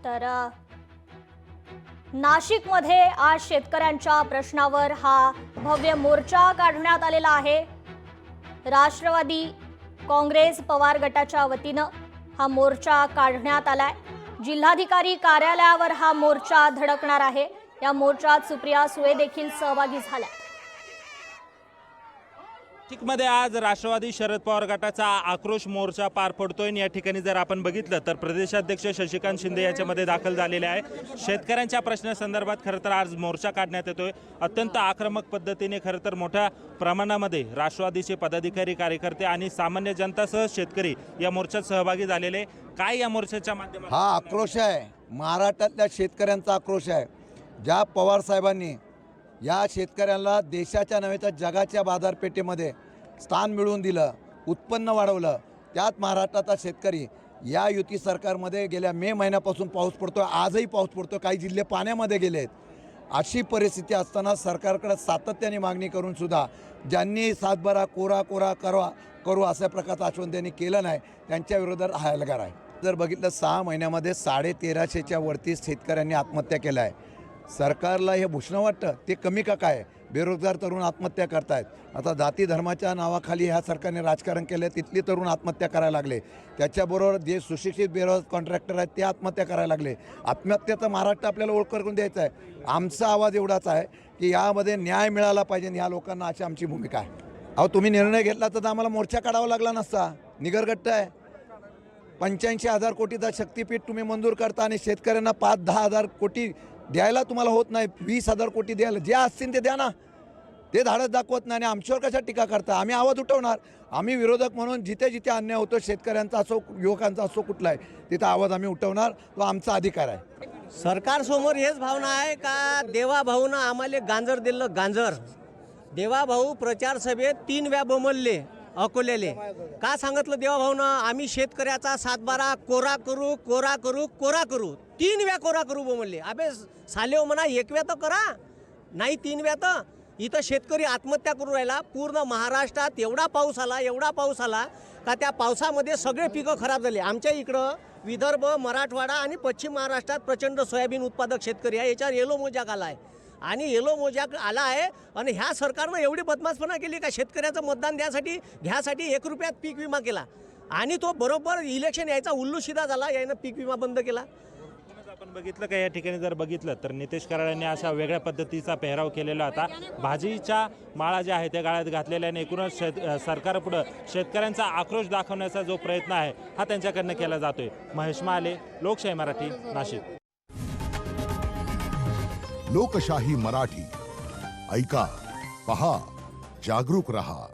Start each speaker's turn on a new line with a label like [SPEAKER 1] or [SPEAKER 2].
[SPEAKER 1] तर नाशिकमध्ये आज शेतकऱ्यांच्या प्रश्नावर हा भव्य मोर्चा काढण्यात आलेला आहे। राष्ट्रवादी काँग्रेस पवार गटाच्या वतीनं हा मोर्चा काढण्यात आलाय। जिल्हाधिकारी कार्यालयावर हा मोर्चा धडकणार आहे। या मोर्चात सुप्रिया सुळे देखील सहभागी झाल्या।
[SPEAKER 2] नाशिकमध्ये आज राष्ट्रवादी शरद पवार गटाचा आक्रोश मोर्चा पार पडतोय। या ठिकाणी जर आपण बघितलं तर प्रदेशाध्यक्ष शशिकांत शिंदे याच्यामध्ये दाखल झालेले आहे। शेतकऱ्यांच्या प्रश्नासंदर्भात खरं तर आज मोर्चा काढण्यात येतोय। अत्यंत आक्रमक पद्धतीने खरं तर मोठ्या प्रमाणामध्ये राष्ट्रवादीचे पदाधिकारी कार्यकर्ते आणि सामान्य जनतासह शेतकरी या मोर्चात सहभागी झालेले। काय या मोर्चाच्या माध्यमातून
[SPEAKER 3] हा आक्रोश आहे, महाराष्ट्रातल्या शेतकऱ्यांचा आक्रोश आहे। ज्या पवार साहेबांनी या शेतकऱ्यांना देशाच्या नव्हे तर जगाच्या बाजारपेठेमध्ये स्थान मिळवून दिलं, उत्पन्न वाढवलं, त्यात महाराष्ट्राचा शेतकरी या युती सरकारमध्ये गेल्या मे महिन्यापासून पाऊस पडतोय, आजही पाऊस पडतोय, काही जिल्हे पाण्यामध्ये गेलेत। अशी परिस्थिती असताना सरकारकडे सातत्याने मागणी करून सुद्धा ज्यांनी सातबारा कोरा करू अशा प्रकारचं आश्वासन त्यांनी केलं नाही, त्यांच्या विरोधात हा एल्गार आहे। जर बघितलं 6 महिन्यामध्ये 1350च्या वरती शेतकऱ्यांनी आत्महत्या केलं आहे। सरकारला हे भूषण वाटतं ते कमी का काय? बेरोजगार तरुण आत्महत्या करतायत। आता जाती धर्माच्या नावाखाली ह्या सरकारने राजकारण केलं, तिथली तरुण आत्महत्या करायला लागले। त्याच्याबरोबर जे सुशिक्षित बेरोजगार कॉन्ट्रॅक्टर आहेत ते आत्महत्या करायला लागले। आत्महत्याचा महाराष्ट्र आपल्याला ओळख करून द्यायचा आहे। आमचा आवाज एवढाच आहे की यामध्ये न्याय मिळाला पाहिजे, ह्या लोकांना अशी आमची भूमिका आहे। अहो तुम्ही निर्णय घेतला तर आम्हाला मोर्चा काढावा लागला नसता। निगरगट्ट आहे। 85,000 कोटीचा शक्तीपीठ तुम्ही मंजूर करता आणि शेतकऱ्यांना 5-10 हजार कोटी द्यायला तुम्हाला होत नाही, 20,000 कोटी द्यायला जे असतील ते द्या ना। ते धाडस दाखवत नाही आणि आमच्यावर कशा टीका करता? आम्ही आवाज उठवणार। आम्ही विरोधक म्हणून जिथे जिथे अन्याय होतो, शेतकऱ्यांचा असो युवकांचा असो कुठलाही, तिथं आवाज आम्ही उठवणार, तो आमचा अधिकार आहे।
[SPEAKER 4] सरकारसमोर हेच भावना आहे का देवाभाऊनं आम्हाला गांजर दिलं। गांजर देवाभाऊ प्रचार सभेत 3 वेळा बोंबलले अकोल्याले। का सांगितलं देवाभाऊनं? आम्ही शेतकऱ्याचा 7-12 कोरा करू 3 वेळा कोरा करू बोंबलले। अबे सालेव म्हणा 1 वेळा तर करा, नाही 3 वेळा तर। इथं शेतकरी आत्महत्या करून राहिला। पूर्ण महाराष्ट्रात एवढा पाऊस आला का त्या पावसामध्ये सगळे पिकं खराब झाले। आमच्या इकडं विदर्भ, मराठवाडा आणि पश्चिम महाराष्ट्रात प्रचंड सोयाबीन उत्पादक शेतकरी आहे। याच्यावर येलो मोजाक आला आहे आणि येलो मोजाक आला आहे। आणि ह्या सरकारनं एवढी बदमाशपणा केली का शेतकऱ्याचं मतदान घ्यासाठी 1 रुपयात पीक विमा केला आणि तो बरोबर इलेक्शन यायचा उल्लू सीधा झाला, यानं पीक विमा बंद केला।
[SPEAKER 2] आपण बघितलं का या ठिकाणी जर बघितलं तर नितेश कराडांनी अशा वेगळ्या पद्धतीचा पेहराव केलेला होता। भाजीच्या माळा ज्या आहेत त्या गाळ्यात घातलेल्या आणि एकूणच सरकारपुढं शेतकऱ्यांचा आक्रोश दाखवण्याचा जो प्रयत्न आहे हा त्यांच्याकडनं केला जातोय। महेश माले, लोकशाही मराठी, नाशिक।
[SPEAKER 5] लोकशाही मराठी ऐका, पहा, जागरूक रहा।